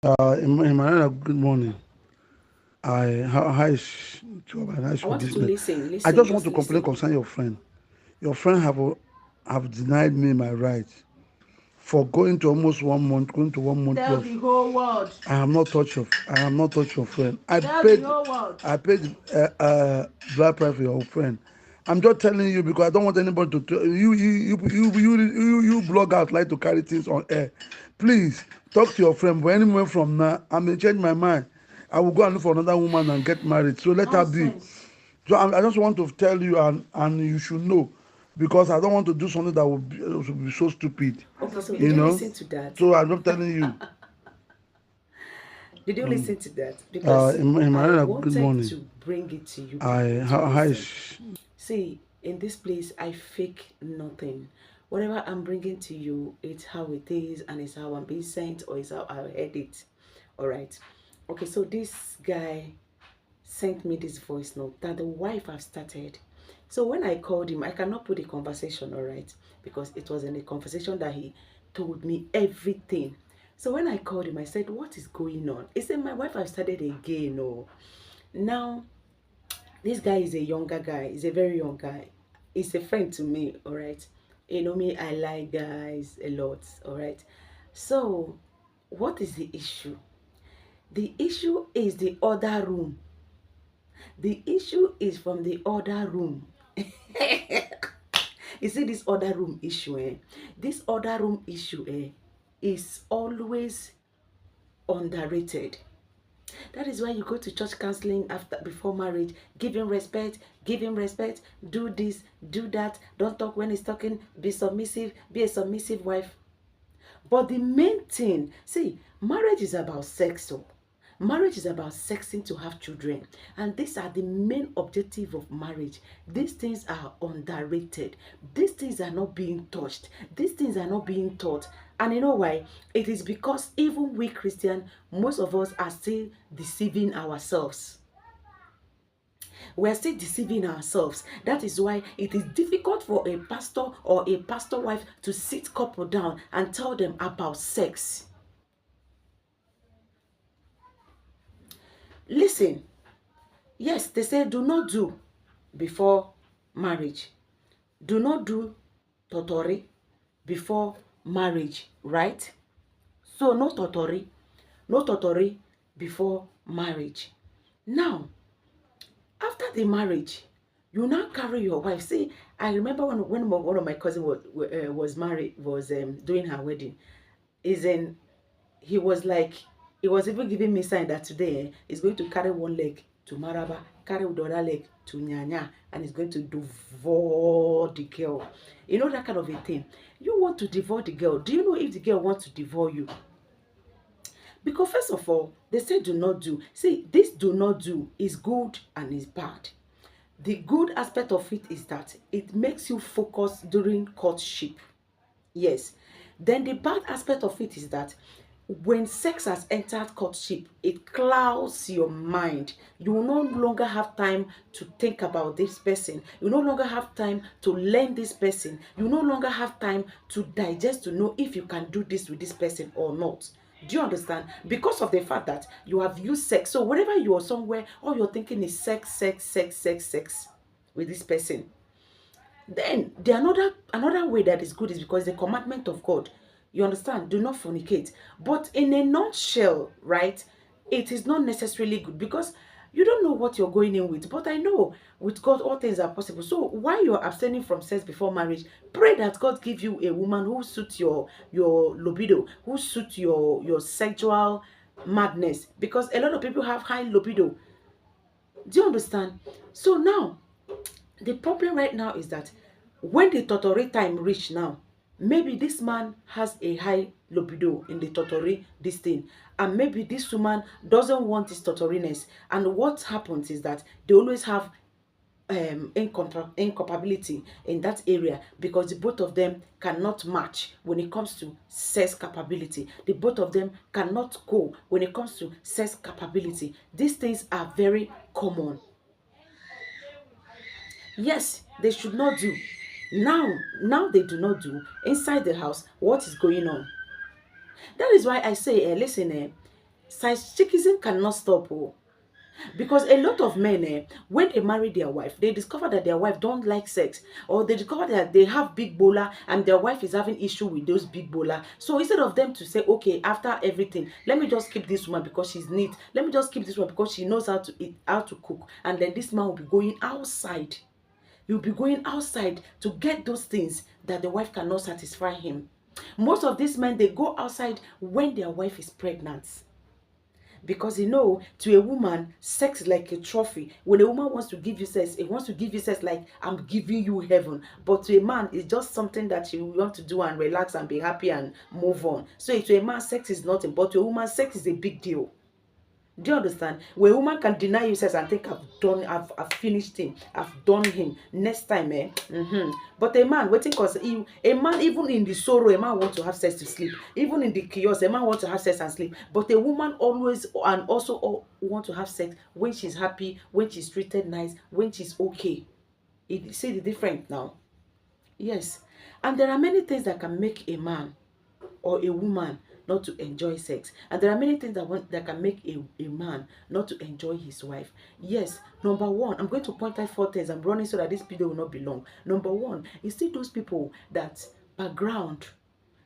Emmanuel, good morning. How is job and how is I your want you to business? listen, I listen, just want just to complain listen. concerning your friend. Your friend have denied me my right for going to almost 1 month, going to 1 month Tell plus. the whole world. I am not touch your friend. Tell the whole world. I paid blood price for your friend. I'm just telling you because I don't want anybody to you blog out like to carry things on air. Please talk to your friend. But anywhere from now, I may change my mind. I will go and look for another woman and get married. So let her be. Nonsense. So I just want to tell you and you should know because I don't want to do something that would be so stupid. Okay, so did You you know. listen to that? So I'm not telling you. Did you listen to that? Because I Emmanuel, good wanted morning. to bring it to you I people to how listen. is See, in this place, I fake nothing. Whatever I'm bringing to you, it's how it is, and it's how I'm being sent, or it's how I heard it. All right. Okay, so this guy sent me this voice note that the wife have started. So when I called him, I cannot put the conversation, all right, because it was in the conversation that he told me everything. So when I called him, I said, "What is going on?" He said, "My wife have started again." Oh, now this guy is a younger guy. He's a very young guy. He's a friend to me, all right. You know me, I like guys a lot, all right. So, what is the issue? The issue is the other room. The issue is from the other room. You see this other room issue, eh? This other room issue, is always underrated. That is why you go to church counseling before marriage. Give him respect, do this, do that. Don't talk when he's talking, be submissive, be a submissive wife. But the main thing, see, marriage is about sex. So marriage is about sexing to have children. And these are the main objective of marriage. These things are underrated. These things are not being touched. These things are not being taught. And you know why? It is because even we Christians, most of us are still deceiving ourselves. We're still deceiving ourselves. That is why it is difficult for a pastor or a pastor wife to sit couple down and tell them about sex. Listen, yes, they say do not do before marriage. Do not do totori before marriage, right? So no totori before marriage. Now, after the marriage, you now carry your wife. See, I remember when one of my cousins was married, was doing her wedding. Is in he was like, he was even giving me sign that today he's going to carry one leg to Maraba, carry the other leg to Nyanya, and he's going to devour the girl. You know that kind of a thing. You want to devour the girl. Do you know if the girl wants to devour you? Because first of all, they say do not do. See, this do not do is good and is bad. The good aspect of it is that it makes you focus during courtship. Yes. Then the bad aspect of it is that when sex has entered courtship, it clouds your mind. You will no longer have time to think about this person. You no longer have time to learn this person. You no longer have time to digest to know if you can do this with this person or not. Do you understand? Because of the fact that you have used sex. So whenever you are somewhere, all you're thinking is sex, sex, sex, sex, sex with this person. Then the another way that is good is because the commandment of God. You understand? Do not fornicate. But in a nutshell, right? It is not necessarily good because you don't know what you're going in with. But I know with God all things are possible. So while you're abstaining from sex before marriage, pray that God give you a woman who suits your libido, who suits your sexual madness. Because a lot of people have high libido. Do you understand? So now the problem right now is that when the totori time reach now, maybe this man has a high libido in the totori this thing, and maybe this woman doesn't want this totoriness. And what happens is that they always have incompatibility in that area because the both of them cannot match when it comes to sex capability. The both of them cannot go when it comes to sex capability. These things are very common. Yes, they should not do. Now they do not do inside the house. What is going on? That is why I say, listen, Chickeism cannot stop. Oh. Because a lot of men, when they marry their wife, they discover that their wife don't like sex, or they discover that they have big bola and their wife is having issue with those big bola. So instead of them to say, okay, after everything, let me just keep this woman because she's neat, let me just keep this one because she knows how to eat, how to cook, and then this man will be going outside. He'll be going outside to get those things that the wife cannot satisfy him. Most of these men, they go outside when their wife is pregnant. Because to a woman, sex is like a trophy. When a woman wants to give you sex, it wants to give you sex like, I'm giving you heaven. But to a man, it's just something that you want to do and relax and be happy and move on. So to a man, sex is nothing, but to a woman, sex is a big deal. Do you understand? Where a woman can deny you sex and think, I've finished him, I've done him. Next time, But a man waiting, cause a man, even in the sorrow, a man wants to have sex to sleep. Even in the chaos, a man wants to have sex and sleep. But a woman always and also want to have sex when she's happy, when she's treated nice, when she's okay. See the difference now? Yes. And there are many things that can make a man or a woman not to enjoy sex, and there are many things that can make a man not to enjoy his wife. Yes, number one, I'm going to point out 4 things. I'm running so that this video will not be long. Number one, you see those people that background,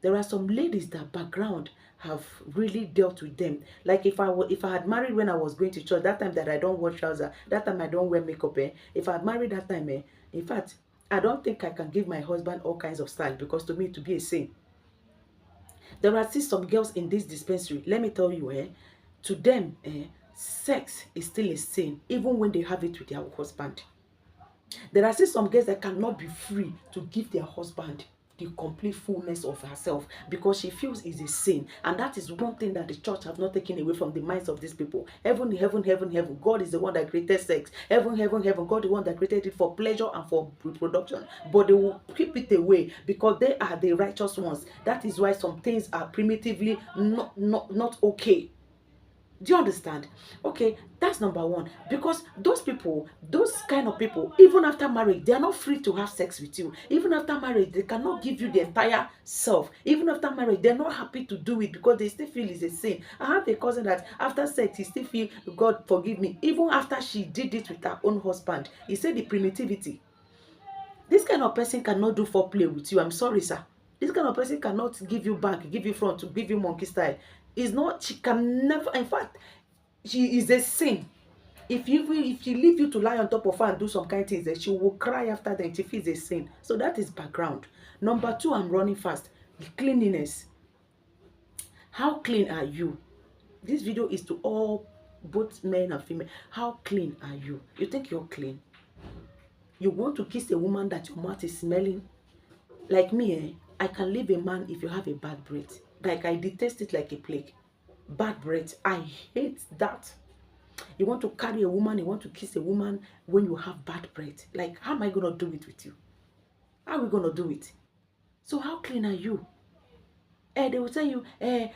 there are some ladies that background have really dealt with them. Like if I had married when I was going to church, that time that I don't wear trousers, that time I don't wear makeup, if I had married that time, in fact, I don't think I can give my husband all kinds of style, because to me to be a sin. There are still some girls in this dispensary, let me tell you, to them, sex is still a sin, even when they have it with their husband. There are still some girls that cannot be free to give their husband the complete fullness of herself, because she feels it's a sin. And that is one thing that the church have not taken away from the minds of these people. Heaven, heaven, heaven, heaven. God is the one that created sex. Heaven, heaven, heaven. God is the one that created it for pleasure and for reproduction. But they will keep it away because they are the righteous ones. That is why some things are primitively not okay. Do you understand? Okay, that's number one. Because those people, those kind of people, even after marriage, they are not free to have sex with you. Even after marriage, they cannot give you the entire self. Even after marriage, they're not happy to do it because they still feel it's a sin. I have a cousin that after sex, he still feel, God forgive me. Even after she did it with her own husband, he said the primitivity. This kind of person cannot do foreplay with you. I'm sorry, sir. This kind of person cannot give you back, give you front, to give you monkey style. Is not, she can never, in fact, she is a sin. If she leave you to lie on top of her and do some kind of things, then she will cry after that. She feels a sin. So that is background. Number two, I'm running fast. Cleanliness. How clean are you? This video is to all, both men and female. How clean are you? You think you're clean? You want to kiss a woman that your mouth is smelling? Like me, I can leave a man if you have a bad breath. Like I detest it like a plague. Bad breath, I hate that. You want to carry a woman, you want to kiss a woman when you have bad breath. Like, how am I going to do it with you? How are we going to do it? So how clean are you? They will tell you,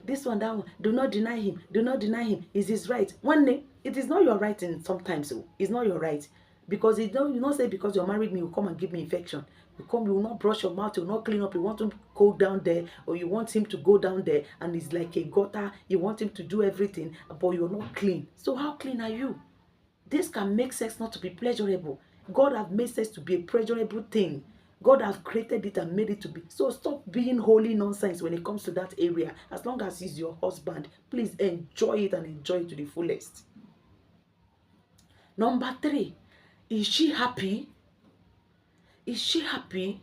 this one, that one, do not deny him, do not deny him. Is his right? One day, it is not your right in sometimes. So it's not your right. Because you not say because you're married me, you come and give me infection. You will not brush your mouth, you will not clean up, you want to go down there, or you want him to go down there and it's like a gutter, you want him to do everything, but you're not clean. So how clean are you? This can make sex not to be pleasurable. God has made sex to be a pleasurable thing. God has created it and made it to be. So stop being holy nonsense when it comes to that area. As long as he's your husband, please enjoy it and enjoy it to the fullest. Number three, is she happy? Is she happy?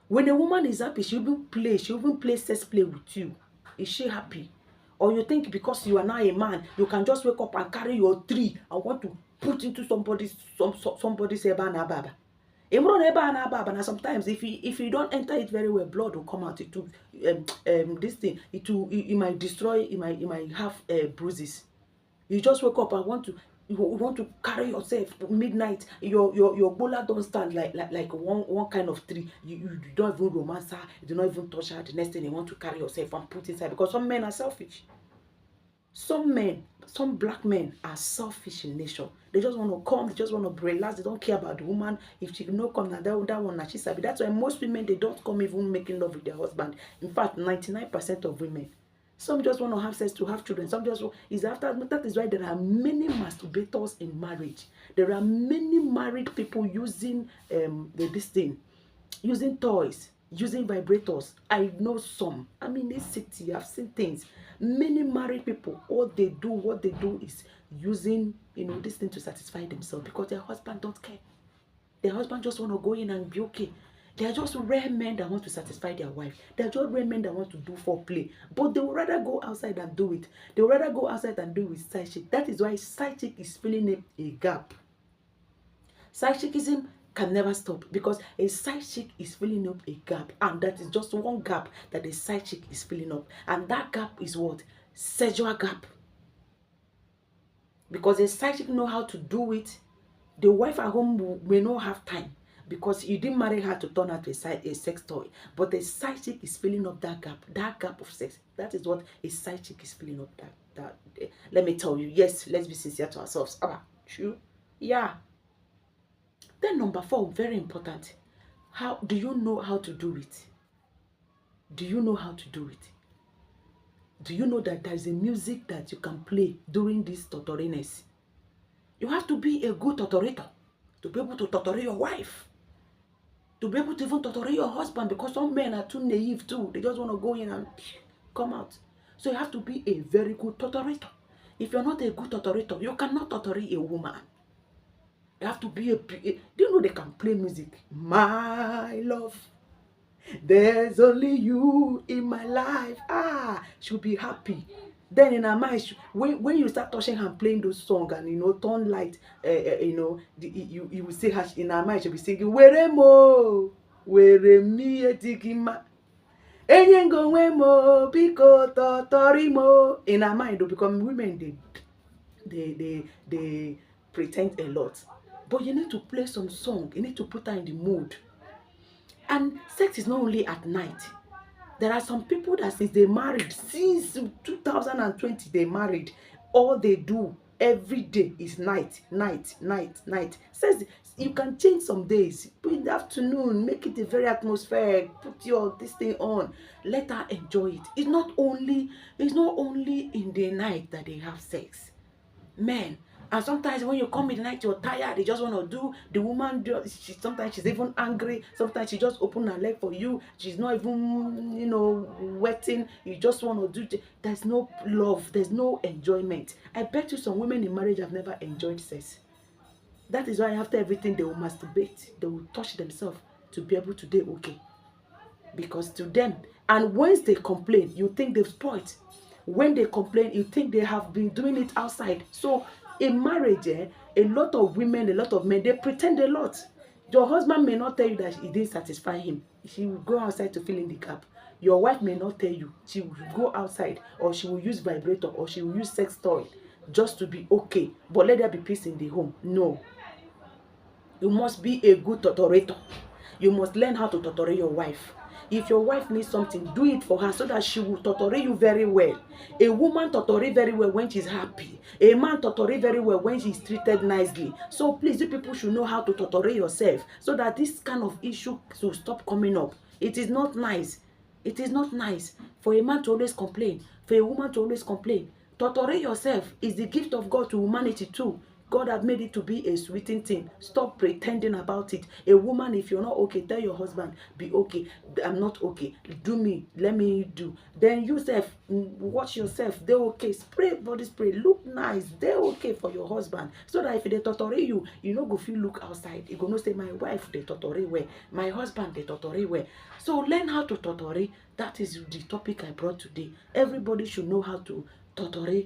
When a woman is happy, she even play sex play with you. Is she happy? Or you think because you are now a man, you can just wake up and carry your tree and want to put into somebody's eba baba. And sometimes if you don't enter it very well, blood will come out. It will this thing, it might destroy, it might have bruises. You just wake up and you want to carry yourself midnight. Your bola don't stand like one kind of tree. You don't even romance her, you do not even touch her. The next thing you want to carry yourself and put inside, because some men are selfish. Some black men are selfish in nature. They just want to come, they just want to relax, they don't care about the woman. If she no come, that one, she's happy. That's why most women, they don't come even making love with their husband. In fact, 99% of women, Some just want to have sex to have children. Some just is after that is why there are many masturbators in marriage. There are many married people using this thing, using toys, using vibrators. I know some. I'm in this city. I've seen things. Many married people, what they do is using this thing to satisfy themselves because their husband don't care. Their husband just want to go in and be okay. They are just rare men that want to satisfy their wife. They are just rare men that want to do foreplay. But they would rather go outside and do it. They would rather go outside and do it with side chick. That is why side chick is filling a gap. Side chickism can never stop because a side chick is filling up a gap. And that is just one gap that a side chick is filling up. And that gap is what? Sexual gap. Because a side chick know how to do it. The wife at home may not have time because you didn't marry her to turn out a sex toy. But the side chick is filling up that gap of sex. That is what a side chick is filling up. Let me tell you, yes, let's be sincere to ourselves. True, yeah. Then number 4, very important. How do you know how to do it? Do you know how to do it? Do you know that there's a music that you can play during this torturiness? You have to be a good torturator to be able to torture your wife, to be able to even torture your husband, because some men are too naive too. They just want to go in and come out. So you have to be a very good torturator. If you're not a good torturator, you cannot torture a woman. You have to be do you know they can play music? My love, there's only you in my life. She'll be happy. Then in her mind, when you start touching her and playing those songs and turn light, you will see her in her mind. She'll be singing were mo, were mi etikima, enyengo mo biko totorimo. In her mind, because women they pretend a lot, but you need to play some song. You need to put her in the mood. And sex is not only at night. There are some people that since 2020 they married, all they do every day is night. Says you can change some days, put in the afternoon, make it a very atmospheric, put your this thing on, let her enjoy it. It's not only in the night that they have sex. Men, and sometimes when you come in the night, you're tired, they just want to do, the woman, sometimes she's even angry, sometimes she just open her leg for you, she's not even, wetting, you just want to do, there's no love, there's no enjoyment. I bet you some women in marriage have never enjoyed sex. That is why after everything, they will masturbate, they will touch themselves to be able to do okay. Because to them, and once they complain, you think they've spoiled. When they complain, you think they have been doing it outside. So in marriage, a lot of women, a lot of men, they pretend a lot. Your husband may not tell you that it didn't satisfy him. She will go outside to fill in the gap. Your wife may not tell you. She will go outside, or she will use vibrator, or she will use sex toy just to be okay. But let there be peace in the home. No. You must be a good torturator. You must learn how to torture your wife. If your wife needs something, do it for her so that she will torture you very well. A woman torture very well when she's happy. A man torture very well when she's treated nicely. So please, you people should know how to torture yourself so that this kind of issue will stop coming up. It is not nice. It is not nice for a man to always complain, for a woman to always complain. Torture yourself is the gift of God to humanity too. God has made it to be a sweeting thing. Stop pretending about it. A woman, if you're not okay, tell your husband, be okay. I'm not okay. Do me. Let me do. Then you self, watch yourself. They're okay. Spray body spray. Look nice. They're okay for your husband. So that if they torture you, you know go feel look outside. You go no say, my wife, they torture well. My husband, they torture well. So learn how to torture. That is the topic I brought today. Everybody should know how to torture